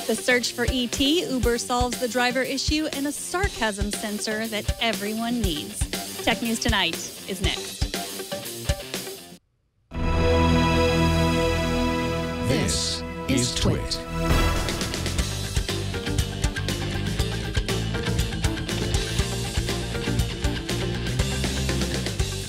The search for ET, Uber solves the driver issue, and a sarcasm sensor that everyone needs. Tech News Tonight is next. This is Twit.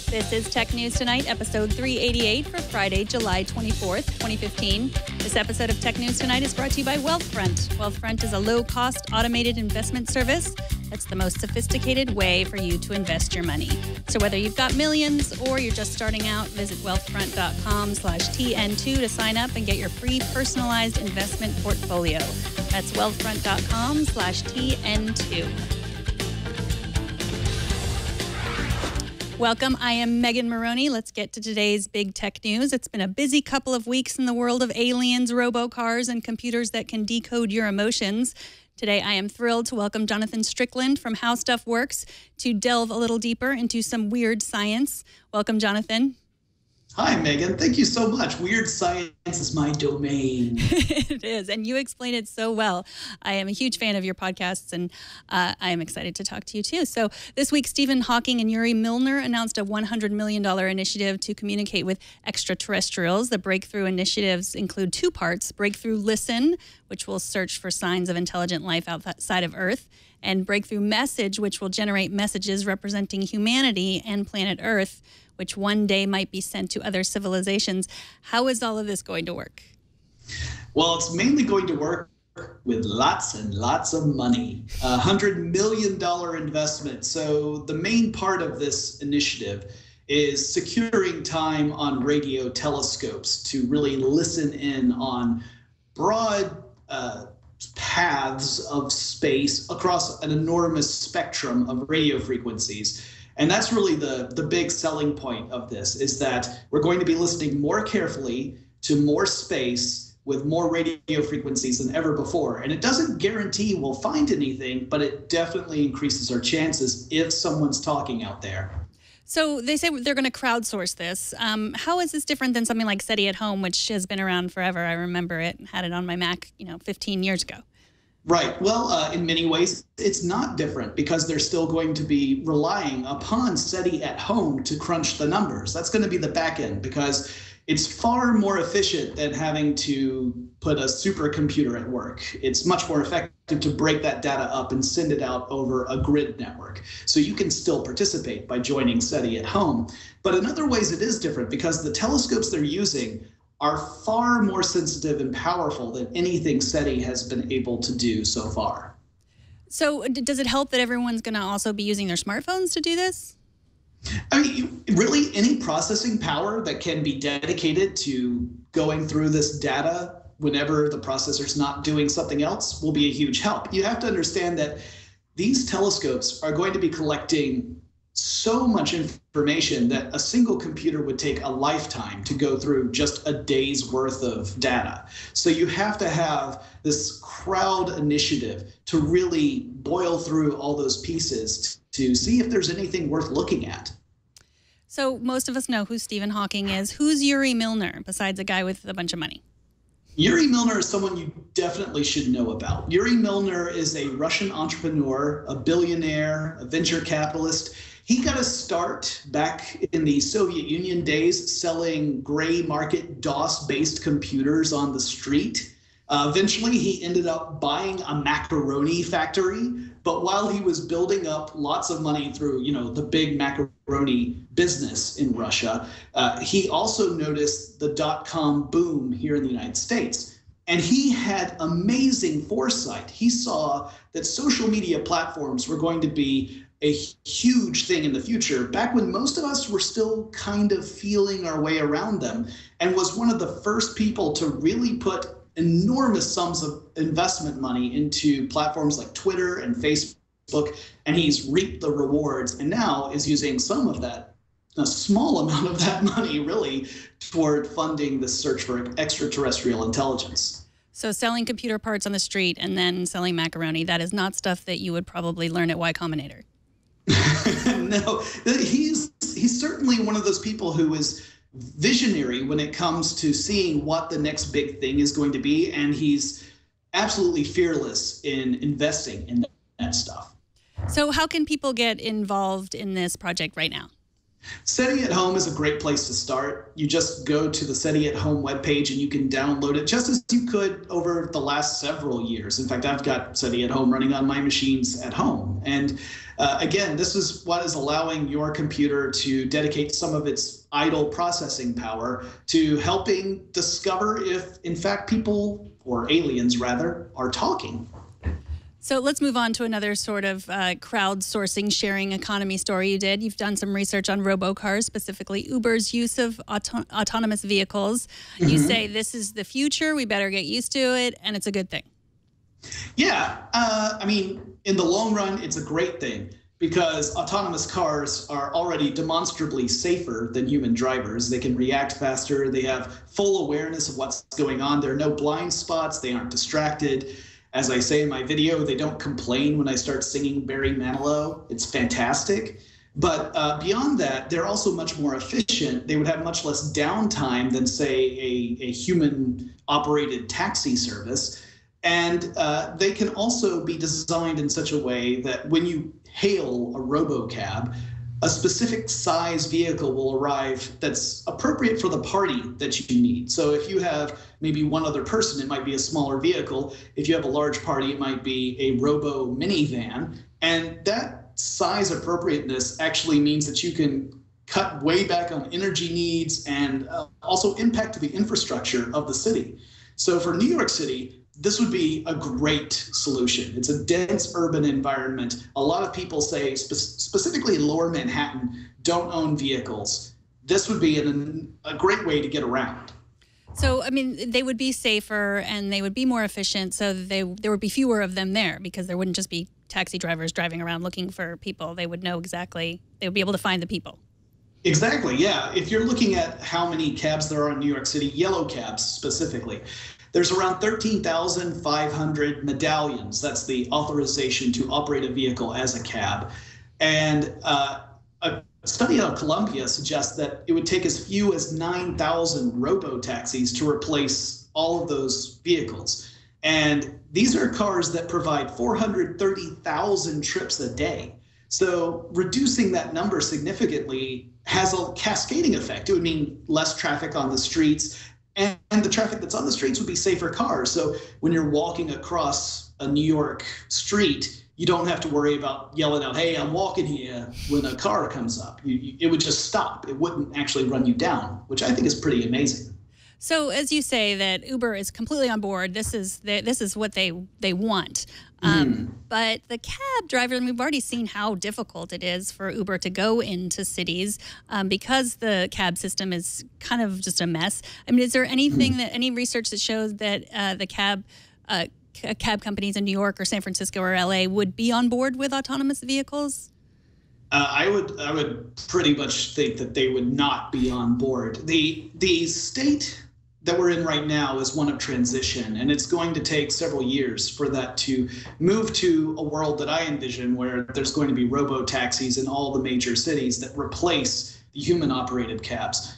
This is Tech News Tonight, episode 388 for Friday, July 24th, 2015. This episode of Tech News Tonight is brought to you by Wealthfront. Wealthfront is a low-cost automated investment service that's the most sophisticated way for you to invest your money. So whether you've got millions or you're just starting out, visit wealthfront.com/TN2 to sign up and get your free personalized investment portfolio. That's wealthfront.com/TN2. Welcome. I am Megan Morrone. Let's get to today's big tech news. It's been a busy couple of weeks in the world of aliens, robocars, and computers that can decode your emotions. Today, I am thrilled to welcome Jonathan Strickland from How Stuff Works to delve a little deeper into some weird science. Welcome, Jonathan. Hi, Megan. Thank you so much. Weird science is my domain. It is, and you explain it so well. I am a huge fan of your podcasts, and I am excited to talk to you, too. So this week, Stephen Hawking and Yuri Milner announced a $100 million initiative to communicate with extraterrestrials. The breakthrough initiatives include two parts: Breakthrough Listen, which will search for signs of intelligent life outside of Earth, and Breakthrough Message, which will generate messages representing humanity and planet Earth, which one day might be sent to other civilizations. How is all of this going to work? Well, it's mainly going to work with lots and lots of money. $100 million investment. So the main part of this initiative is securing time on radio telescopes to really listen in on broad paths of space across an enormous spectrum of radio frequencies. And that's really the big selling point of this, is that we're going to be listening more carefully to more space with more radio frequencies than ever before. And it doesn't guarantee we'll find anything, but it definitely increases our chances if someone's talking out there. So they say they're going to crowdsource this. How is this different than something like SETI at Home, which has been around forever? I remember it and had it on my Mac, 15 years ago. Right. Well, in many ways, it's not different because they're still going to be relying upon SETI at Home to crunch the numbers. That's going to be the back end because it's far more efficient than having to put a supercomputer at work. It's much more effective to break that data up and send it out over a grid network. So you can still participate by joining SETI at Home. But in other ways, it is different because the telescopes they're using are far more sensitive and powerful than anything SETI has been able to do so far. So does it help that everyone's going to also be using their smartphones to do this? I mean, really, any processing power that can be dedicated to going through this data whenever the processor's not doing something else will be a huge help. You have to understand that these telescopes are going to be collecting so much information that a single computer would take a lifetime to go through just a day's worth of data. So you have to have this crowd initiative to really boil through all those pieces to see if there's anything worth looking at. So most of us know who Stephen Hawking is. Who's Yuri Milner, besides a guy with a bunch of money? Yuri Milner is someone you definitely should know about. Yuri Milner is a Russian entrepreneur, a billionaire, a venture capitalist. He got a start back in the Soviet Union days selling gray market DOS-based computers on the street. Eventually, he ended up buying a macaroni factory. But while he was building up lots of money through, the big macaroni business in Russia, he also noticed the dot-com boom here in the United States. And he had amazing foresight. He saw that social media platforms were going to be a huge thing in the future, back when most of us were still kind of feeling our way around them, and was one of the first people to really put enormous sums of investment money into platforms like Twitter and Facebook, and he's reaped the rewards and now is using some of that, a small amount of that money really, toward funding the search for extraterrestrial intelligence. So selling computer parts on the street and then selling macaroni, that is not stuff that you would probably learn at Y Combinator. No, he's certainly one of those people who is visionary when it comes to seeing what the next big thing is going to be, and he's absolutely fearless in investing in that stuff. So how can people get involved in this project right now? SETI at Home is a great place to start. You just go to the SETI at Home webpage and you can download it just as you could over the last several years. In fact, I've got SETI at Home running on my machines at home. And again, this is what is allowing your computer to dedicate some of its idle processing power to helping discover if, in fact, people, or aliens rather, are talking. So let's move on to another sort of crowdsourcing sharing economy story you did. You've done some research on robocars, specifically Uber's use of autonomous vehicles. Mm-hmm. You say this is the future, we better get used to it, and it's a good thing. Yeah, I mean, in the long run, it's a great thing because autonomous cars are already demonstrably safer than human drivers. They can react faster, they have full awareness of what's going on. There are no blind spots, they aren't distracted. As I say in my video, they don't complain when I start singing Barry Manilow. It's fantastic. But beyond that, they're also much more efficient. They would have much less downtime than, say, a human-operated taxi service. And they can also be designed in such a way that when you hail a robocab, a specific size vehicle will arrive that's appropriate for the party that you need. So if you have maybe one other person, it might be a smaller vehicle. If you have a large party, it might be a robo minivan. And that size appropriateness actually means that you can cut way back on energy needs and also impact the infrastructure of the city. So for New York City, this would be a great solution. It's a dense urban environment. A lot of people say, specifically in lower Manhattan, don't own vehicles. This would be a great way to get around. So, I mean, they would be safer and they would be more efficient, so there would be fewer of them there because there wouldn't just be taxi drivers driving around looking for people. They would know exactly, they would be able to find the people. Exactly, yeah. If you're looking at how many cabs there are in New York City, yellow cabs specifically, there's around 13,500 medallions. That's the authorization to operate a vehicle as a cab. And a study out of Columbia suggests that it would take as few as 9,000 robo-taxis to replace all of those vehicles. And these are cars that provide 430,000 trips a day. So reducing that number significantly has a cascading effect. It would mean less traffic on the streets, and the traffic that's on the streets would be safer cars. So when you're walking across a New York street, you don't have to worry about yelling out, "Hey, I'm walking here," when a car comes up. It would just stop. It wouldn't actually run you down, which I think is pretty amazing. So as you say that Uber is completely on board, this is what they want. But the cab driver, and we've already seen how difficult it is for Uber to go into cities because the cab system is kind of just a mess. I mean, is there anything any research that shows that the cab companies in New York or San Francisco or LA would be on board with autonomous vehicles? I would pretty much think that they would not be on board. The state that we're in right now is one of transition, and it's going to take several years for that to move to a world that I envision where there's going to be robo-taxis in all the major cities that replace the human-operated cabs.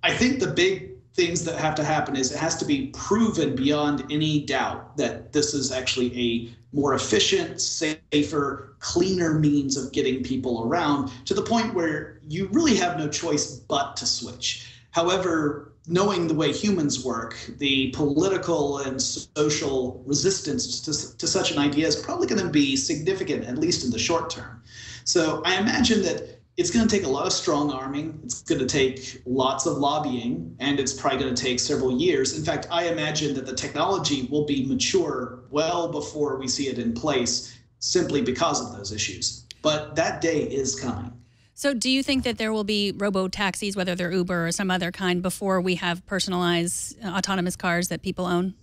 I think the big things that have to happen is it has to be proven beyond any doubt that this is actually a more efficient, safer, cleaner means of getting people around to the point where you really have no choice but to switch. However, knowing the way humans work, the political and social resistance to such an idea is probably going to be significant, at least in the short term. So I imagine that it's going to take a lot of strong arming. It's going to take lots of lobbying, and it's probably going to take several years. In fact, I imagine that the technology will be mature well before we see it in place, simply because of those issues. But that day is coming. So do you think that there will be robo-taxis, whether they're Uber or some other kind, before we have personalized autonomous cars that people own?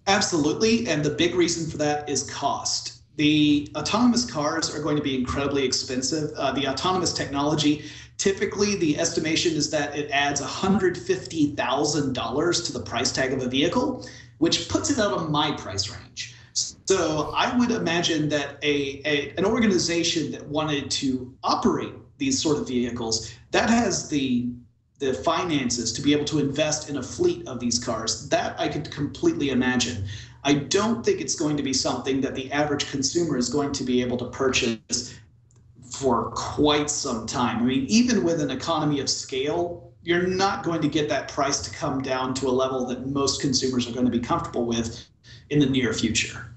Absolutely, and the big reason for that is cost. The autonomous cars are going to be incredibly expensive. The autonomous technology, typically the estimation is that it adds $150,000 to the price tag of a vehicle, which puts it out of my price range. So I would imagine that an organization that wanted to operate these sort of vehicles, that has the the finances to be able to invest in a fleet of these cars, that I could completely imagine. I don't think it's going to be something that the average consumer is going to be able to purchase for quite some time. I mean, even with an economy of scale, you're not going to get that price to come down to a level that most consumers are going to be comfortable with in the near future.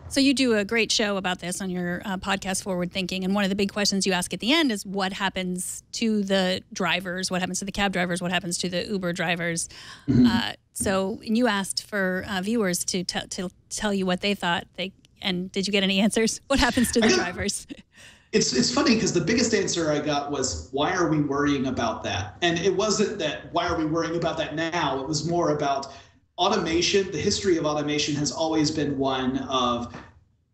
So you do a great show about this on your podcast, Forward Thinking. And one of the big questions you ask at the end is what happens to the drivers? What happens to the cab drivers? What happens to the Uber drivers? So you asked for viewers to tell you what they thought. And did you get any answers? What happens to the drivers? It's funny because the biggest answer I got was, why are we worrying about that? And it wasn't that, why are we worrying about that now? It was more about automation. The history of automation has always been one of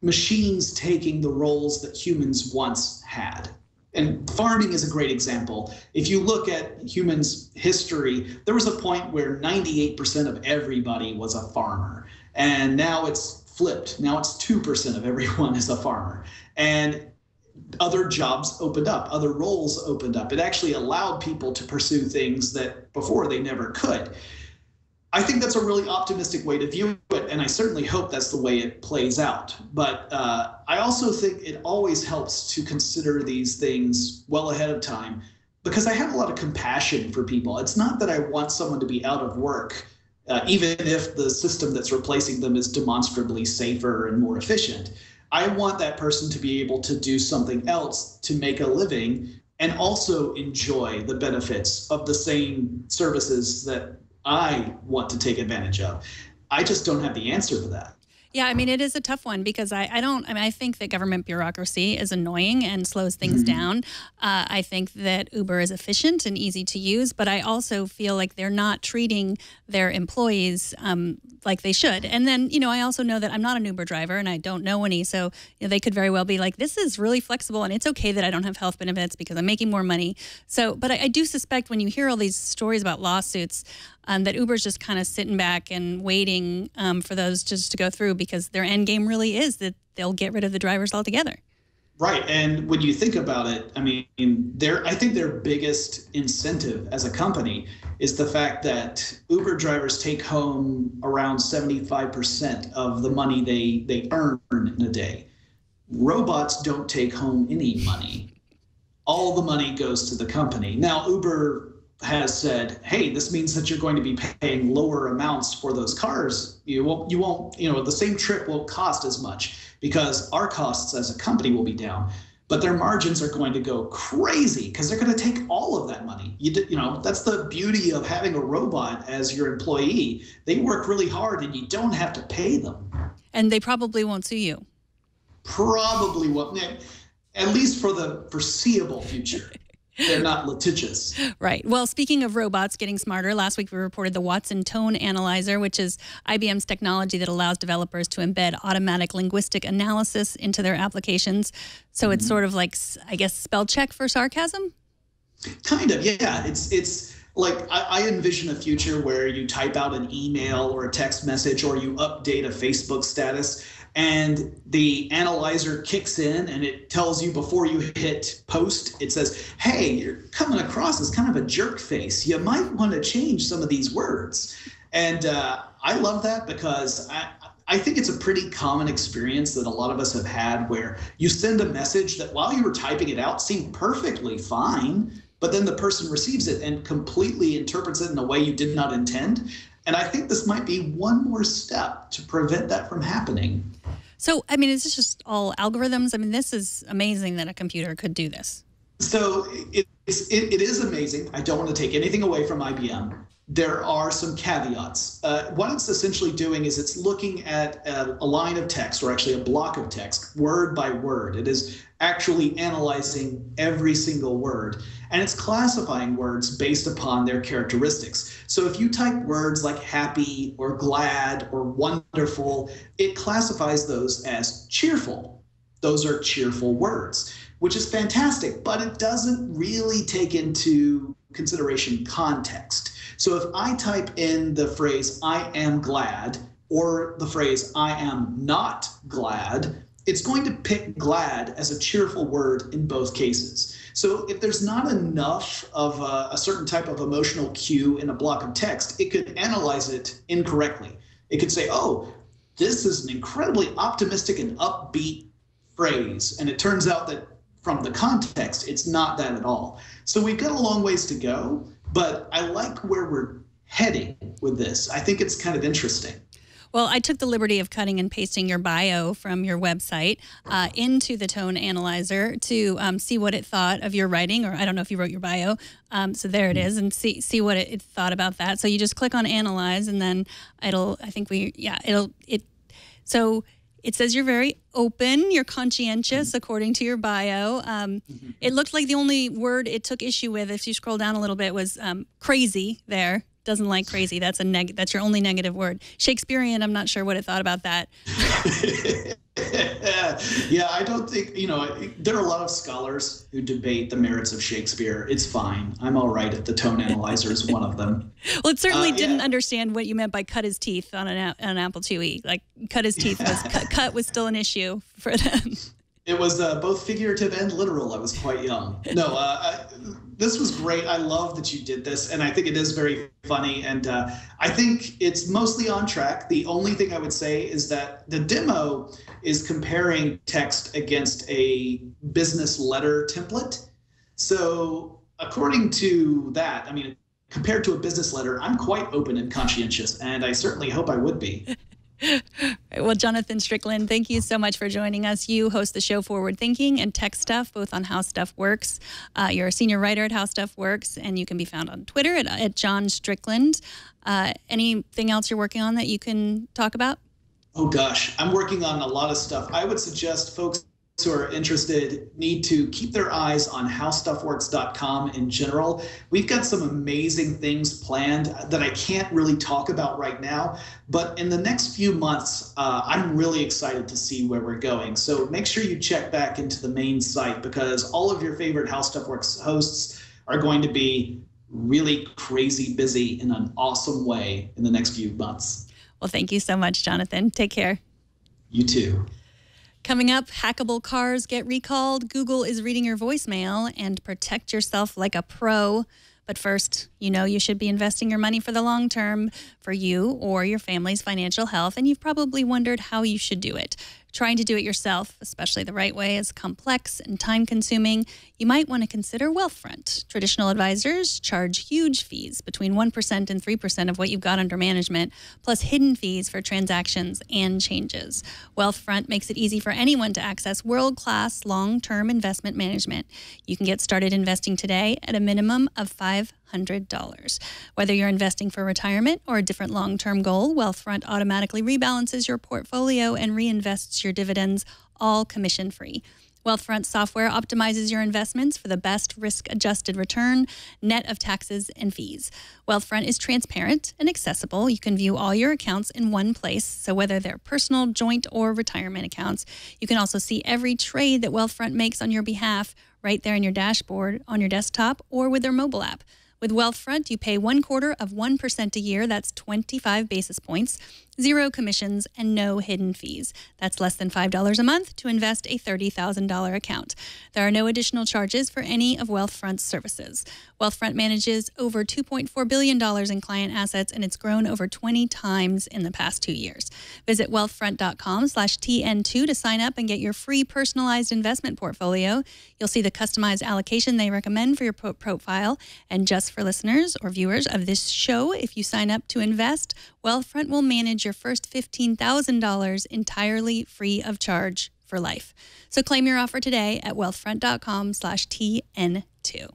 machines taking the roles that humans once had. And farming is a great example. If you look at humans' history, there was a point where 98% of everybody was a farmer. And now it's flipped. Now it's 2% of everyone is a farmer. And other jobs opened up, other roles opened up. It actually allowed people to pursue things that before they never could. I think that's a really optimistic way to view it, and I certainly hope that's the way it plays out. But I also think it always helps to consider these things well ahead of time, because I have a lot of compassion for people. It's not that I want someone to be out of work, even if the system that's replacing them is demonstrably safer and more efficient. I want that person to be able to do something else to make a living and also enjoy the benefits of the same services that I want to take advantage of. I just don't have the answer for that. Yeah, I mean, it is a tough one because I think that government bureaucracy is annoying and slows things down. I think that Uber is efficient and easy to use, but I also feel like they're not treating their employees like they should. And then, I also know that I'm not an Uber driver and I don't know any, so they could very well be like, this is really flexible and it's okay that I don't have health benefits because I'm making more money. So, but I do suspect when you hear all these stories about lawsuits, that Uber's just kind of sitting back and waiting for those just to go through because their end game really is that they'll get rid of the drivers altogether. Right. And when you think about it, I mean, I think their biggest incentive as a company is the fact that Uber drivers take home around 75% of the money they earn in a day. Robots don't take home any money. All the money goes to the company. Now, Uber has said, hey, this means that you're going to be paying lower amounts for those cars. You won't, the same trip won't cost as much because our costs as a company will be down, but their margins are going to go crazy because they're going to take all of that money. That's the beauty of having a robot as your employee. They work really hard and you don't have to pay them. And they probably won't sue you. Probably won't, at least for the foreseeable future. They're not litigious. Right. Well, speaking of robots getting smarter, last week we reported the Watson Tone Analyzer, which is IBM's technology that allows developers to embed automatic linguistic analysis into their applications. So it's sort of like, I guess, spell check for sarcasm? Kind of, yeah. It's like I envision a future where you type out an email or a text message or you update a Facebook status, and the analyzer kicks in and it tells you before you hit post, it says, hey, you're coming across as kind of a jerk face. You might want to change some of these words. And I love that because I think it's a pretty common experience that a lot of us have had where you send a message that while you were typing it out seemed perfectly fine, but then the person receives it and completely interprets it in a way you did not intend. And I think this might be one more step to prevent that from happening. So, I mean, is this just all algorithms? I mean, this is amazing that a computer could do this. So it is amazing. I don't want to take anything away from IBM. There are some caveats. What it's essentially doing is it's looking at a line of text, or actually a block of text, word by word. It is actually analyzing every single word, and it's classifying words based upon their characteristics. So if you type words like happy or glad or wonderful, it classifies those as cheerful. Those are cheerful words, which is fantastic, but it doesn't really take into consideration context. So if I type in the phrase, I am glad, or the phrase, I am not glad, it's going to pick glad as a cheerful word in both cases. So if there's not enough of a certain type of emotional cue in a block of text, it could analyze it incorrectly. It could say, oh, this is an incredibly optimistic and upbeat phrase. And it turns out that from the context, it's not that at all. So we've got a long ways to go, but I like where we're heading with this. I think it's kind of interesting. Well, I took the liberty of cutting and pasting your bio from your website into the tone analyzer to see what it thought of your writing, or I don't know if you wrote your bio. So there it is, and see what it thought about that. So you just click on analyze, and then so it says you're very open, you're conscientious, according to your bio. It looked like the only word it took issue with, if you scroll down a little bit, was crazy there. Doesn't like crazy. That's that's your only negative word. Shakespearean, I'm not sure what it thought about that. Yeah, I don't think, there are a lot of scholars who debate the merits of Shakespeare. It's fine. I'm all right if the tone analyzer is one of them. Well, it certainly didn't understand what you meant by cut his teeth on an Apple IIe. Like, cut his teeth was cut was still an issue for them. It was both figurative and literal. I was quite young. No, this was great. I love that you did this, and I think it is very funny, and I think it's mostly on track. The only thing I would say is that the demo is comparing text against a business letter template. So according to that, I mean, compared to a business letter, I'm quite open and conscientious, and I certainly hope I would be. Well, Jonathan Strickland, thank you so much for joining us. You host the show Forward Thinking and Tech Stuff, both on How Stuff Works. You're a senior writer at How Stuff Works, and you can be found on Twitter at John Strickland. Anything else you're working on that you can talk about? Oh, gosh, I'm working on a lot of stuff. I would suggest folks who are interested need to keep their eyes on howstuffworks.com in general. We've got some amazing things planned that I can't really talk about right now, but in the next few months, I'm really excited to see where we're going. So make sure you check back into the main site, because all of your favorite How Stuff Works hosts are going to be really crazy busy in an awesome way in the next few months. Well, thank you so much, Jonathan. Take care. You too. Coming up, hackable cars get recalled, Google is reading your voicemail, and protect yourself like a pro. But first, you should be investing your money for the long term for you or your family's financial health, and you've probably wondered how you should do it. Trying to do it yourself, especially the right way, is complex and time-consuming. You might want to consider Wealthfront. Traditional advisors charge huge fees, between 1% and 3% of what you've got under management, plus hidden fees for transactions and changes. Wealthfront makes it easy for anyone to access world-class long-term investment management. You can get started investing today at a minimum of $500. Whether you're investing for retirement or a different long-term goal, Wealthfront automatically rebalances your portfolio and reinvests your dividends, all commission-free. Wealthfront software optimizes your investments for the best risk-adjusted return, net of taxes and fees. Wealthfront is transparent and accessible. You can view all your accounts in one place, so whether they're personal, joint, or retirement accounts. You can also see every trade that Wealthfront makes on your behalf right there in your dashboard, on your desktop, or with their mobile app. With Wealthfront, you pay 0.25% a year. That's 25 basis points, 0 commissions, and no hidden fees. That's less than $5 a month to invest a $30,000 account. There are no additional charges for any of Wealthfront's services. Wealthfront manages over $2.4 billion in client assets, and it's grown over 20 times in the past 2 years. Visit wealthfront.com/TN2 to sign up and get your free personalized investment portfolio. You'll see the customized allocation they recommend for your profile. And just for listeners or viewers of this show, if you sign up to invest, Wealthfront will manage your first $15,000 entirely free of charge for life. So claim your offer today at wealthfront.com/TN2.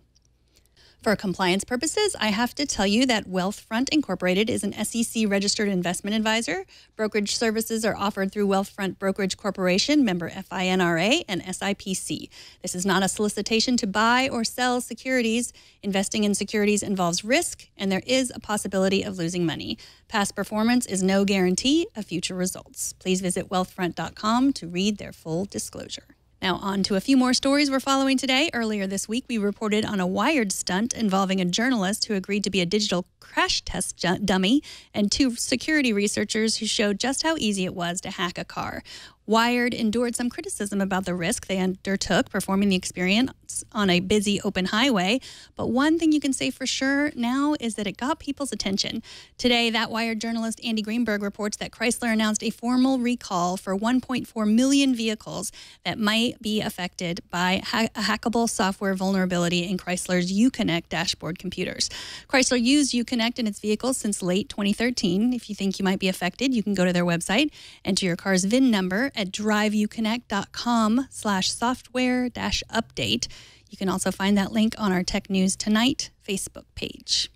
For compliance purposes, I have to tell you that Wealthfront Incorporated is an SEC-registered investment advisor. Brokerage services are offered through Wealthfront Brokerage Corporation, member FINRA, and SIPC. This is not a solicitation to buy or sell securities. Investing in securities involves risk, and there is a possibility of losing money. Past performance is no guarantee of future results. Please visit wealthfront.com to read their full disclosure. Now on to a few more stories we're following today. Earlier this week, we reported on a Wired stunt involving a journalist who agreed to be a digital crash test dummy and 2 security researchers who showed just how easy it was to hack a car. Wired endured some criticism about the risk they undertook performing the experience on a busy open highway. But one thing you can say for sure now is that it got people's attention. Today, that Wired journalist Andy Greenberg reports that Chrysler announced a formal recall for 1.4 million vehicles that might be affected by a hackable software vulnerability in Chrysler's Uconnect dashboard computers. Chrysler used Uconnect in its vehicles since late 2013. If you think you might be affected, you can go to their website, enter your car's VIN number at driveuconnect.com/software-update. You can also find that link on our Tech News Tonight Facebook page.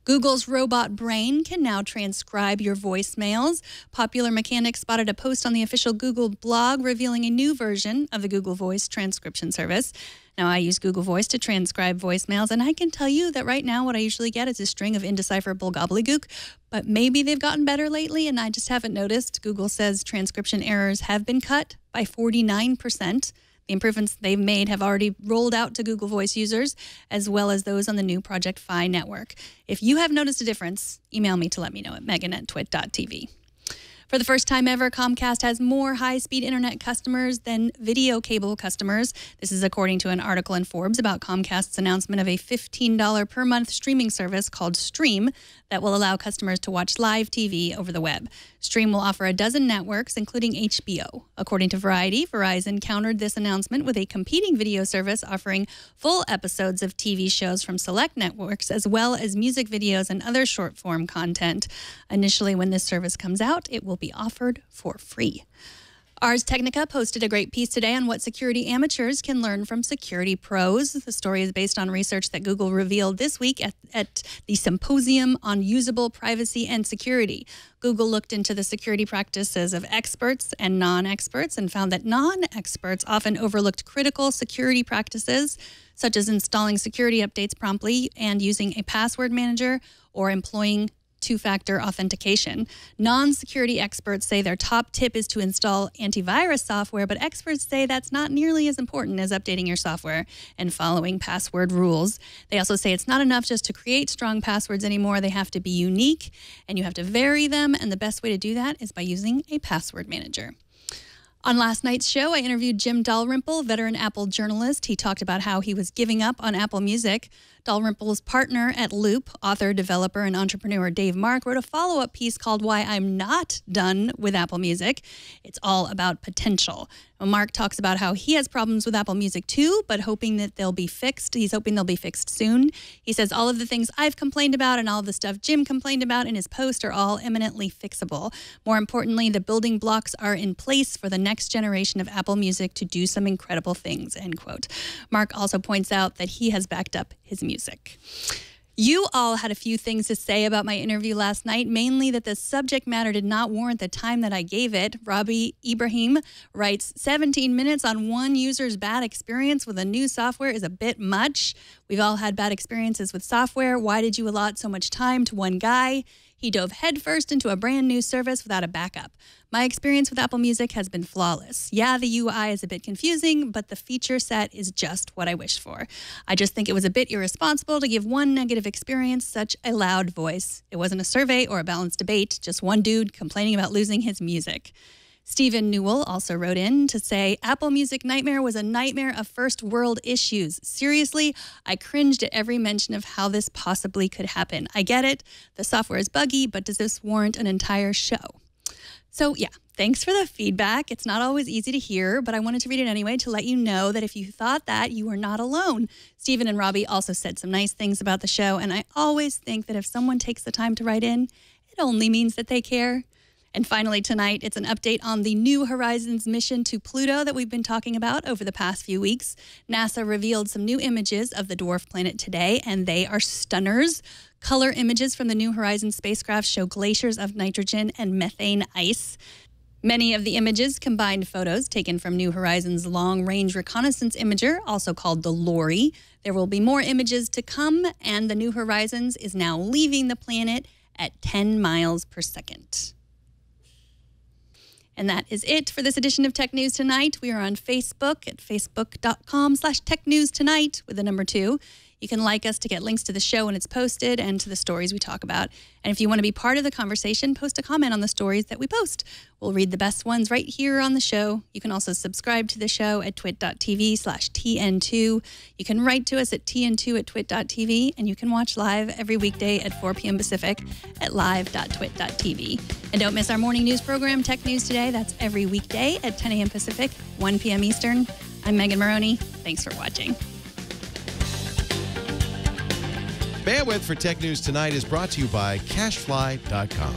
Google's robot brain can now transcribe your voicemails. Popular Mechanics spotted a post on the official Google blog revealing a new version of the Google Voice transcription service. Now, I use Google Voice to transcribe voicemails, and I can tell you that right now what I usually get is a string of indecipherable gobbledygook, but maybe they've gotten better lately, and I just haven't noticed. Google says transcription errors have been cut by 49%. The improvements they've made have already rolled out to Google Voice users, as well as those on the new Project Fi network. If you have noticed a difference, email me to let me know at megan@twit.tv. For the first time ever, Comcast has more high-speed internet customers than video cable customers. This is according to an article in Forbes about Comcast's announcement of a $15 per month streaming service called Stream that will allow customers to watch live TV over the web. Stream will offer a dozen networks, including HBO. According to Variety, Verizon countered this announcement with a competing video service offering full episodes of TV shows from select networks, as well as music videos and other short-form content. Initially, when this service comes out, it will be offered for free. Ars Technica posted a great piece today on what security amateurs can learn from security pros. The story is based on research that Google revealed this week at the Symposium on Usable Privacy and Security. Google looked into the security practices of experts and non-experts and found that non-experts often overlooked critical security practices, such as installing security updates promptly and using a password manager or employing two-factor authentication. Non-security experts say their top tip is to install antivirus software, but experts say that's not nearly as important as updating your software and following password rules. They also say it's not enough just to create strong passwords anymore. They have to be unique, and you have to vary them, and the best way to do that is by using a password manager. On last night's show, I interviewed Jim Dalrymple, veteran Apple journalist. He talked about how he was giving up on Apple Music. Dalrymple's partner at Loop, author, developer, and entrepreneur Dave Mark, wrote a follow-up piece called Why I'm Not Done with Apple Music. It's all about potential. Mark talks about how he has problems with Apple Music too, but hoping that they'll be fixed. He's hoping they'll be fixed soon. He says all of the things I've complained about and all of the stuff Jim complained about in his post are all eminently fixable. More importantly, the building blocks are in place for the next generation of Apple Music to do some incredible things, end quote. Mark also points out that he has backed up his music. You all had a few things to say about my interview last night, mainly that the subject matter did not warrant the time that I gave it. Robbie Ibrahim writes, 17 minutes on one user's bad experience with a new software is a bit much. We've all had bad experiences with software. Why did you allot so much time to one guy? He dove headfirst into a brand new service without a backup. My experience with Apple Music has been flawless. Yeah, the UI is a bit confusing, but the feature set is just what I wished for. I just think it was a bit irresponsible to give one negative experience such a loud voice. It wasn't a survey or a balanced debate, just one dude complaining about losing his music. Stephen Newell also wrote in to say, Apple Music Nightmare was a nightmare of first world issues. Seriously, I cringed at every mention of how this possibly could happen. I get it. The software is buggy, but does this warrant an entire show? So yeah, thanks for the feedback. It's not always easy to hear, but I wanted to read it anyway to let you know that if you thought that, you are not alone. Stephen and Robbie also said some nice things about the show, and I always think that if someone takes the time to write in, it only means that they care. And finally tonight, it's an update on the New Horizons mission to Pluto that we've been talking about over the past few weeks. NASA revealed some new images of the dwarf planet today, and they are stunners. Color images from the New Horizons spacecraft show glaciers of nitrogen and methane ice. Many of the images combined photos taken from New Horizons long-range reconnaissance imager, also called the LORI. There will be more images to come, and the New Horizons is now leaving the planet at 10 miles per second. And that is it for this edition of Tech News Tonight. We are on Facebook at facebook.com/technewstonight with the number 2. You can like us to get links to the show when it's posted and to the stories we talk about. And if you want to be part of the conversation, post a comment on the stories that we post. We'll read the best ones right here on the show. You can also subscribe to the show at twit.tv/TN2. You can write to us at tn2@twit.tv, and you can watch live every weekday at 4 p.m. Pacific at live.twit.tv. And don't miss our morning news program, Tech News Today. That's every weekday at 10 a.m. Pacific, 1 p.m. Eastern. I'm Megan Morrone. Thanks for watching. Bandwidth for Tech News Tonight is brought to you by Cashfly.com.